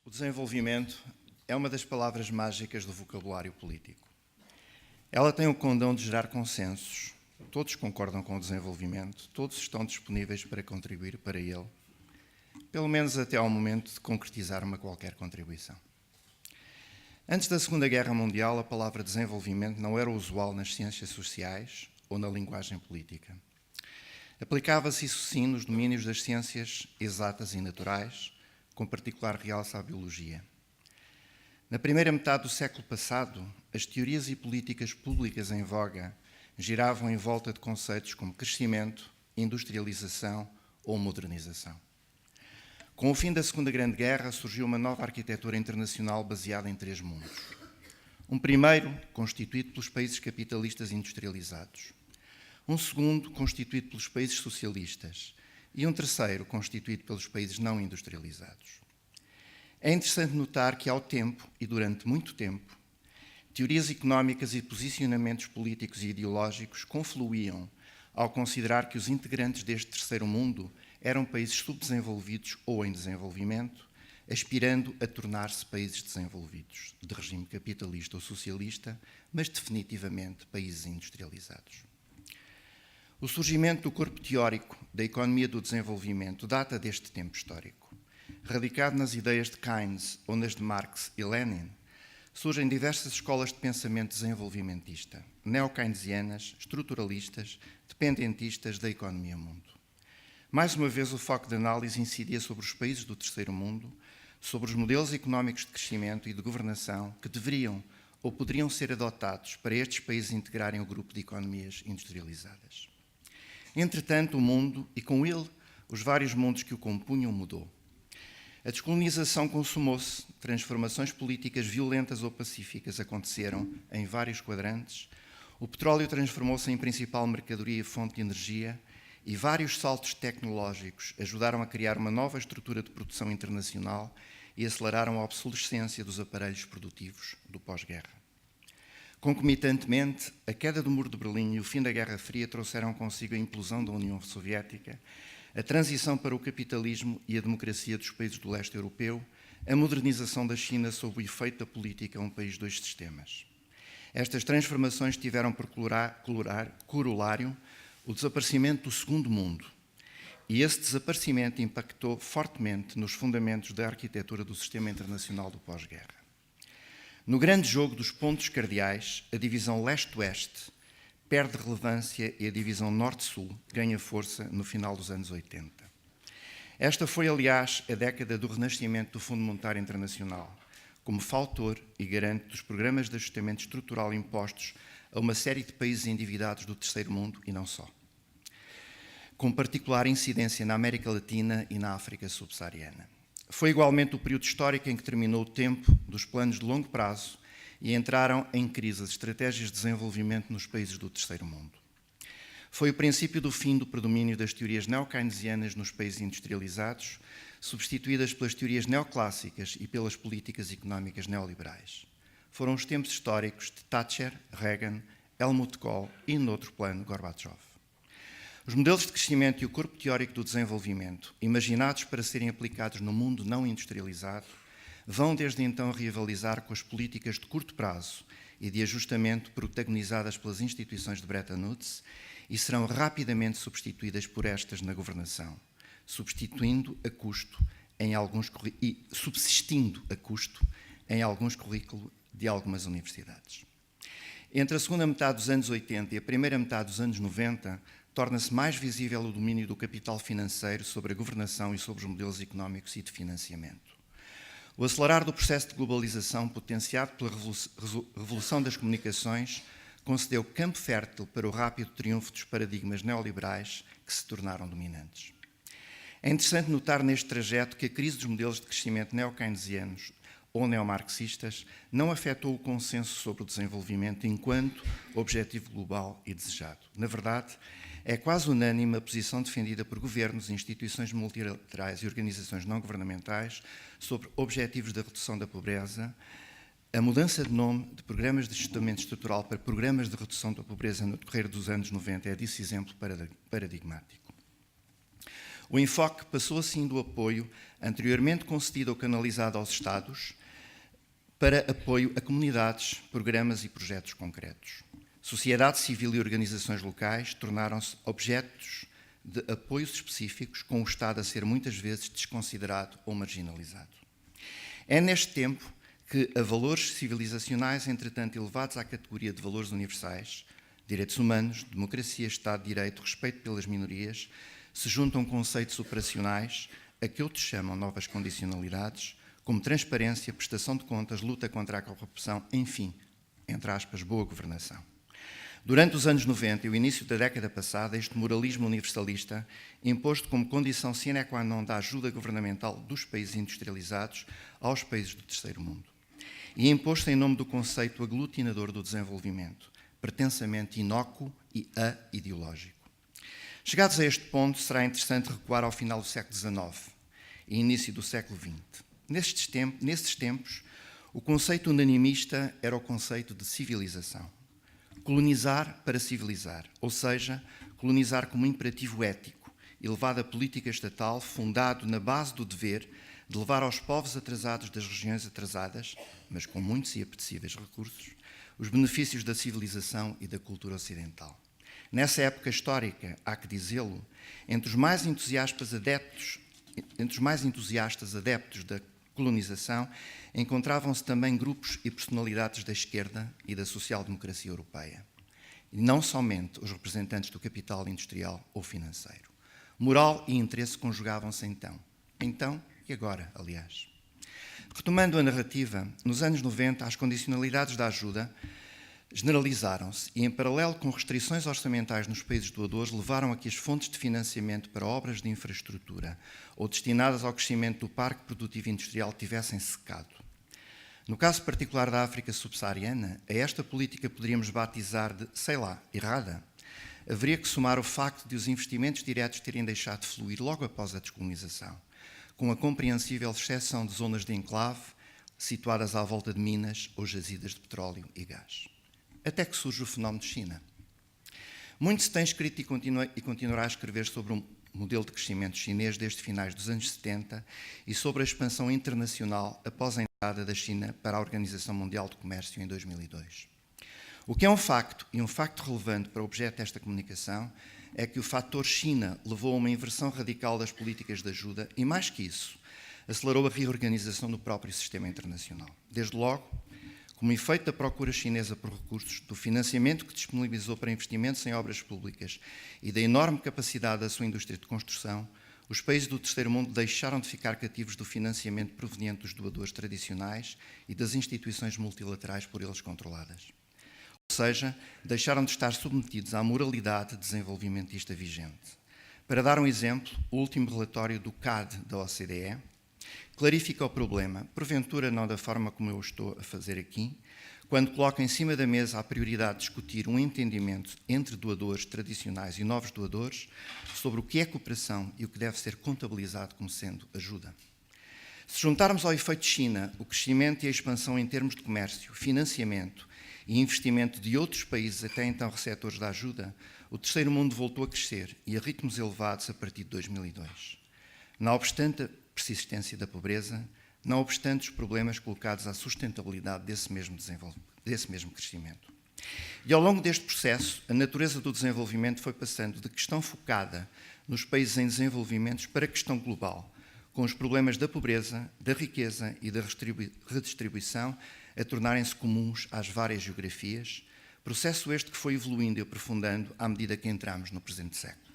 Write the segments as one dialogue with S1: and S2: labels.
S1: O desenvolvimento é uma das palavras mágicas do vocabulário político. Ela tem o condão de gerar consensos. Todos concordam com o desenvolvimento, todos estão disponíveis para contribuir para ele, pelo menos até ao momento de concretizar uma qualquer contribuição. Antes da Segunda Guerra Mundial, a palavra desenvolvimento não era usual nas ciências sociais ou na linguagem política. Aplicava-se isso sim nos domínios das ciências exatas e naturais, com particular realce à biologia. Na primeira metade do século passado, as teorias e políticas públicas em voga giravam em volta de conceitos como crescimento, industrialização ou modernização. Com o fim da Segunda Grande Guerra, surgiu uma nova arquitetura internacional baseada em três mundos. Um primeiro, constituído pelos países capitalistas industrializados. Um segundo, constituído pelos países socialistas. E um terceiro, constituído pelos países não industrializados. É interessante notar que, ao tempo e durante muito tempo, teorias económicas e posicionamentos políticos e ideológicos confluíam ao considerar que os integrantes deste terceiro mundo eram países subdesenvolvidos ou em desenvolvimento, aspirando a tornar-se países desenvolvidos, de regime capitalista ou socialista, mas definitivamente países industrializados. O surgimento do corpo teórico da economia do desenvolvimento data deste tempo histórico. Radicado nas ideias de Keynes ou nas de Marx e Lenin, surgem diversas escolas de pensamento desenvolvimentista, neo-keynesianas, estruturalistas, dependentistas da economia-mundo. Mais uma vez, o foco de análise incidia sobre os países do terceiro mundo, sobre os modelos económicos de crescimento e de governação que deveriam ou poderiam ser adotados para estes países integrarem o grupo de economias industrializadas. Entretanto, o mundo, e com ele os vários mundos que o compunham, mudou. A descolonização consumou-se, transformações políticas violentas ou pacíficas aconteceram em vários quadrantes, o petróleo transformou-se em principal mercadoria e fonte de energia e vários saltos tecnológicos ajudaram a criar uma nova estrutura de produção internacional e aceleraram a obsolescência dos aparelhos produtivos do pós-guerra. Concomitantemente, a queda do Muro de Berlim e o fim da Guerra Fria trouxeram consigo a implosão da União Soviética, a transição para o capitalismo e a democracia dos países do leste europeu, a modernização da China sob o efeito da política um país dois sistemas. Estas transformações tiveram por corolário o desaparecimento do Segundo Mundo, e esse desaparecimento impactou fortemente nos fundamentos da arquitetura do sistema internacional do pós-guerra. No grande jogo dos pontos cardeais, a divisão leste-oeste perde relevância e a divisão norte-sul ganha força no final dos anos 80. Esta foi, aliás, a década do renascimento do Fundo Monetário Internacional, como fator e garante dos programas de ajustamento estrutural impostos a uma série de países endividados do terceiro mundo e não só, com particular incidência na América Latina e na África subsaariana. Foi igualmente o período histórico em que terminou o tempo dos planos de longo prazo e entraram em crise as estratégias de desenvolvimento nos países do terceiro mundo. Foi o princípio do fim do predomínio das teorias neo-keynesianas nos países industrializados, substituídas pelas teorias neoclássicas e pelas políticas económicas neoliberais. Foram os tempos históricos de Thatcher, Reagan, Helmut Kohl e, noutro plano, Gorbachev. Os modelos de crescimento e o corpo teórico do desenvolvimento, imaginados para serem aplicados no mundo não industrializado, vão desde então rivalizar com as políticas de curto prazo e de ajustamento protagonizadas pelas instituições de Bretton Woods e serão rapidamente substituídas por estas na governação, subsistindo a custo em alguns currículos de algumas universidades. Entre a segunda metade dos anos 80 e a primeira metade dos anos 90, torna-se mais visível o domínio do capital financeiro sobre a governação e sobre os modelos económicos e de financiamento. O acelerar do processo de globalização, potenciado pela revolução das comunicações, concedeu campo fértil para o rápido triunfo dos paradigmas neoliberais que se tornaram dominantes. É interessante notar neste trajeto que a crise dos modelos de crescimento neo-keynesianos ou neomarxistas não afetou o consenso sobre o desenvolvimento enquanto objetivo global e desejado. Na verdade, é quase unânime a posição defendida por governos, instituições multilaterais e organizações não governamentais sobre objetivos da redução da pobreza. A mudança de nome de programas de ajustamento estrutural para programas de redução da pobreza no decorrer dos anos 90 é desse exemplo paradigmático. O enfoque passou assim do apoio anteriormente concedido ou canalizado aos Estados para apoio a comunidades, programas e projetos concretos. Sociedade civil e organizações locais tornaram-se objetos de apoios específicos, com o Estado a ser muitas vezes desconsiderado ou marginalizado. É neste tempo que a valores civilizacionais, entretanto elevados à categoria de valores universais, direitos humanos, democracia, Estado de Direito, respeito pelas minorias, se juntam conceitos operacionais a que outros chamam novas condicionalidades, como transparência, prestação de contas, luta contra a corrupção, enfim, entre aspas, boa governação. Durante os anos 90 e o início da década passada, este moralismo universalista, imposto como condição sine qua non da ajuda governamental dos países industrializados aos países do terceiro mundo, e imposto em nome do conceito aglutinador do desenvolvimento, pretensamente inócuo e a-ideológico. Chegados a este ponto, será interessante recuar ao final do século XIX e início do século XX. Nesses tempos, o conceito unanimista era o conceito de civilização. Colonizar para civilizar, ou seja, colonizar como imperativo ético, elevado à política estatal, fundado na base do dever de levar aos povos atrasados das regiões atrasadas, mas com muitos e apetecíveis recursos, os benefícios da civilização e da cultura ocidental. Nessa época histórica, há que dizê-lo, entre os mais entusiastas adeptos da colonização, encontravam-se também grupos e personalidades da esquerda e da social-democracia europeia. E não somente os representantes do capital industrial ou financeiro. Moral e interesse conjugavam-se então. Então e agora, aliás. Retomando a narrativa, nos anos 90, as condicionalidades da ajuda generalizaram-se e, em paralelo com restrições orçamentais nos países doadores, levaram a que as fontes de financiamento para obras de infraestrutura ou destinadas ao crescimento do parque produtivo industrial tivessem secado. No caso particular da África subsaariana, a esta política poderíamos batizar de, sei lá, errada. Haveria que somar o facto de os investimentos diretos terem deixado de fluir logo após a descolonização, com a compreensível exceção de zonas de enclave situadas à volta de minas ou jazidas de petróleo e gás. Até que surge o fenómeno de China. Muito se tem escrito e continuará a escrever sobre o modelo de crescimento chinês desde finais dos anos 70 e sobre a expansão internacional após a entrada da China para a Organização Mundial de Comércio em 2002. O que é um facto, e um facto relevante para o objeto desta comunicação, é que o fator China levou a uma inversão radical das políticas de ajuda e, mais que isso, acelerou a reorganização do próprio sistema internacional. Desde logo, como efeito da procura chinesa por recursos, do financiamento que disponibilizou para investimentos em obras públicas e da enorme capacidade da sua indústria de construção, os países do terceiro mundo deixaram de ficar cativos do financiamento proveniente dos doadores tradicionais e das instituições multilaterais por eles controladas. Ou seja, deixaram de estar submetidos à moralidade desenvolvimentista vigente. Para dar um exemplo, o último relatório do CAD da OCDE clarifica o problema, porventura não da forma como eu estou a fazer aqui, quando coloca em cima da mesa a prioridade de discutir um entendimento entre doadores tradicionais e novos doadores sobre o que é cooperação e o que deve ser contabilizado como sendo ajuda. Se juntarmos ao efeito China o crescimento e a expansão em termos de comércio, financiamento e investimento de outros países até então receptores da ajuda, o terceiro mundo voltou a crescer e a ritmos elevados a partir de 2002. Não obstante a persistência da pobreza, não obstante os problemas colocados à sustentabilidade desse mesmo crescimento. E ao longo deste processo, a natureza do desenvolvimento foi passando de questão focada nos países em desenvolvimento para questão global, com os problemas da pobreza, da riqueza e da redistribuição a tornarem-se comuns às várias geografias, processo este que foi evoluindo e aprofundando à medida que entramos no presente século.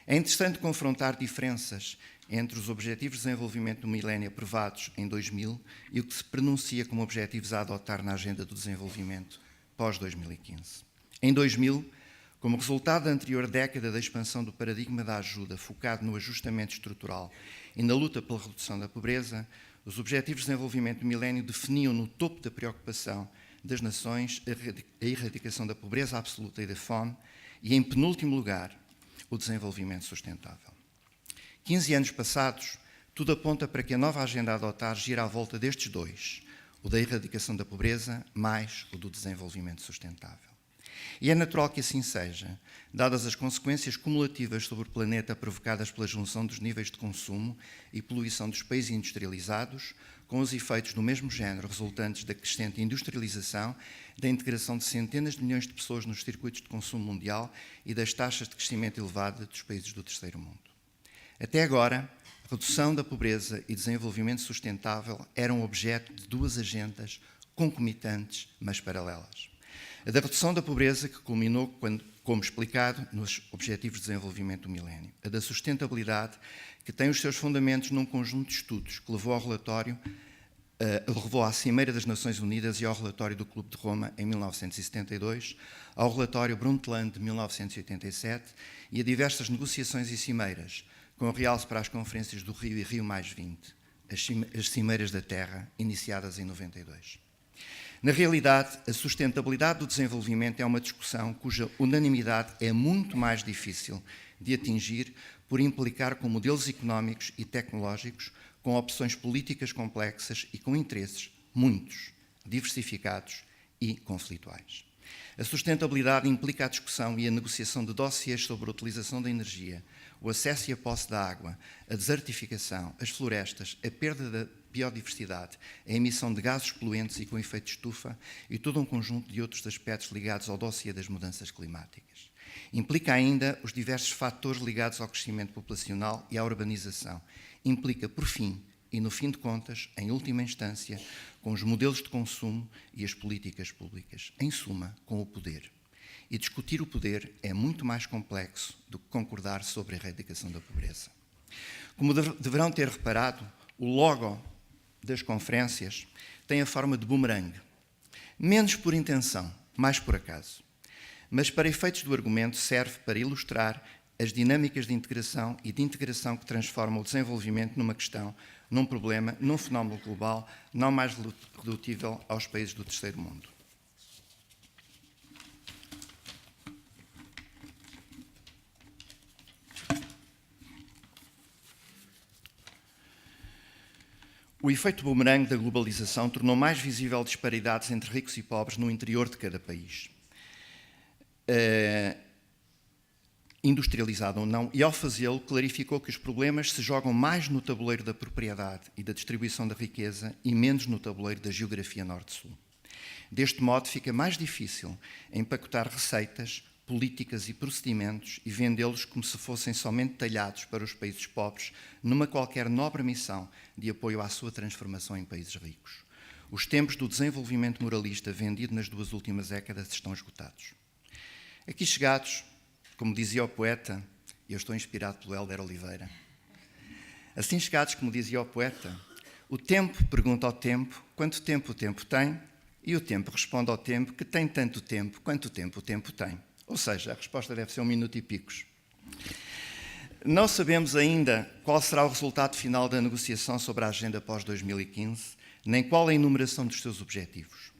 S1: É interessante confrontar diferenças entre os Objetivos de Desenvolvimento do Milénio aprovados em 2000 e o que se pronuncia como objetivos a adotar na Agenda do Desenvolvimento pós-2015. Em 2000, como resultado da anterior década da expansão do paradigma da ajuda focado no ajustamento estrutural e na luta pela redução da pobreza, os Objetivos de Desenvolvimento do Milénio definiam no topo da preocupação das nações a erradicação da pobreza absoluta e da fome e, em penúltimo lugar, o desenvolvimento sustentável. 15 anos passados, tudo aponta para que a nova agenda a adotar gira à volta destes dois, o da erradicação da pobreza mais o do desenvolvimento sustentável. E é natural que assim seja, dadas as consequências cumulativas sobre o planeta provocadas pela junção dos níveis de consumo e poluição dos países industrializados, com os efeitos do mesmo género resultantes da crescente industrialização, da integração de centenas de milhões de pessoas nos circuitos de consumo mundial e das taxas de crescimento elevada dos países do terceiro mundo. Até agora, redução da pobreza e desenvolvimento sustentável eram objeto de duas agendas concomitantes, mas paralelas. A da redução da pobreza, que culminou, como explicado, nos Objetivos de Desenvolvimento do Milénio. A da sustentabilidade, que tem os seus fundamentos num conjunto de estudos que levou à Cimeira das Nações Unidas e ao relatório do Clube de Roma em 1972, ao relatório Brundtland de 1987 e a diversas negociações e cimeiras, com realce para as conferências do Rio e Rio+20, as Cimeiras da Terra, iniciadas em 92. Na realidade, a sustentabilidade do desenvolvimento é uma discussão cuja unanimidade é muito mais difícil de atingir por implicar com modelos económicos e tecnológicos, com opções políticas complexas e com interesses muitos, diversificados e conflituais. A sustentabilidade implica a discussão e a negociação de dossiês sobre a utilização da energia, o acesso e a posse da água, a desertificação, as florestas, a perda da biodiversidade, a emissão de gases poluentes e com efeito de estufa e todo um conjunto de outros aspectos ligados ao dossiê das mudanças climáticas. Implica ainda os diversos fatores ligados ao crescimento populacional e à urbanização. Implica, por fim, e no fim de contas, em última instância, com os modelos de consumo e as políticas públicas. Em suma, com o poder. E discutir o poder é muito mais complexo do que concordar sobre a erradicação da pobreza. Como deverão ter reparado, o logo das conferências tem a forma de bumerangue. Menos por intenção, mais por acaso. Mas, para efeitos do argumento, serve para ilustrar as dinâmicas de integração e de integração que transformam o desenvolvimento numa questão, num problema, num fenómeno global, não mais redutível aos países do terceiro mundo. O efeito bumerangue da globalização tornou mais visível disparidades entre ricos e pobres no interior de cada país. Industrializado ou não, e ao fazê-lo clarificou que os problemas se jogam mais no tabuleiro da propriedade e da distribuição da riqueza e menos no tabuleiro da geografia norte-sul. Deste modo, fica mais difícil empacotar receitas, políticas e procedimentos e vendê-los como se fossem somente talhados para os países pobres numa qualquer nobre missão de apoio à sua transformação em países ricos. Os tempos do desenvolvimento moralista vendido nas duas últimas décadas estão esgotados. Aqui chegados, como dizia o poeta, e eu estou inspirado pelo Hélder Oliveira, assim chegados, como dizia o poeta, o tempo pergunta ao tempo quanto tempo o tempo tem e o tempo responde ao tempo que tem tanto tempo quanto o tempo tem. Ou seja, a resposta deve ser 1 minuto e picos. Não sabemos ainda qual será o resultado final da negociação sobre a agenda pós-2015, nem qual a enumeração dos seus objetivos.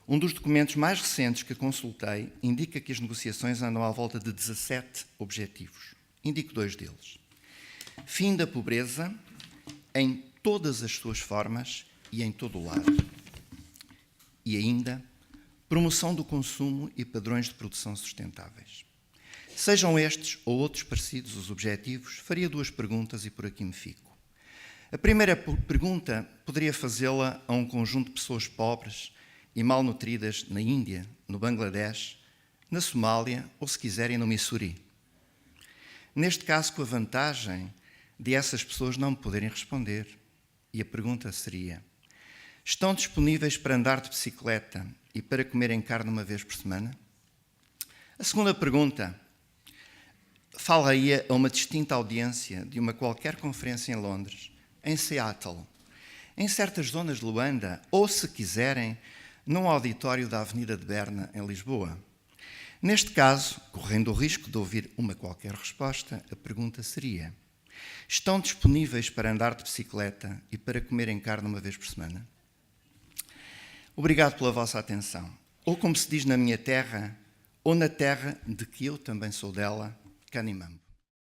S1: Um dos documentos mais recentes que consultei indica que as negociações andam à volta de 17 objetivos. Indico 2 deles. Fim da pobreza em todas as suas formas e em todo o lado. E ainda, promoção do consumo e padrões de produção sustentáveis. Sejam estes ou outros parecidos os objetivos, faria 2 perguntas e por aqui me fico. A primeira pergunta poderia fazê-la a um conjunto de pessoas pobres e malnutridas na Índia, no Bangladesh, na Somália ou, se quiserem, no Missouri. Neste caso, com a vantagem de essas pessoas não me poderem responder. E a pergunta seria: estão disponíveis para andar de bicicleta e para comerem carne uma vez por semana? A segunda pergunta falaria a uma distinta audiência de uma qualquer conferência em Londres, em Seattle, em certas zonas de Luanda ou, se quiserem, num auditório da Avenida de Berna, em Lisboa. Neste caso, correndo o risco de ouvir uma qualquer resposta, a pergunta seria: estão disponíveis para andar de bicicleta e para comerem carne uma vez por semana? Obrigado pela vossa atenção. Ou, como se diz na minha terra, ou na terra de que eu também sou dela, Canimambo.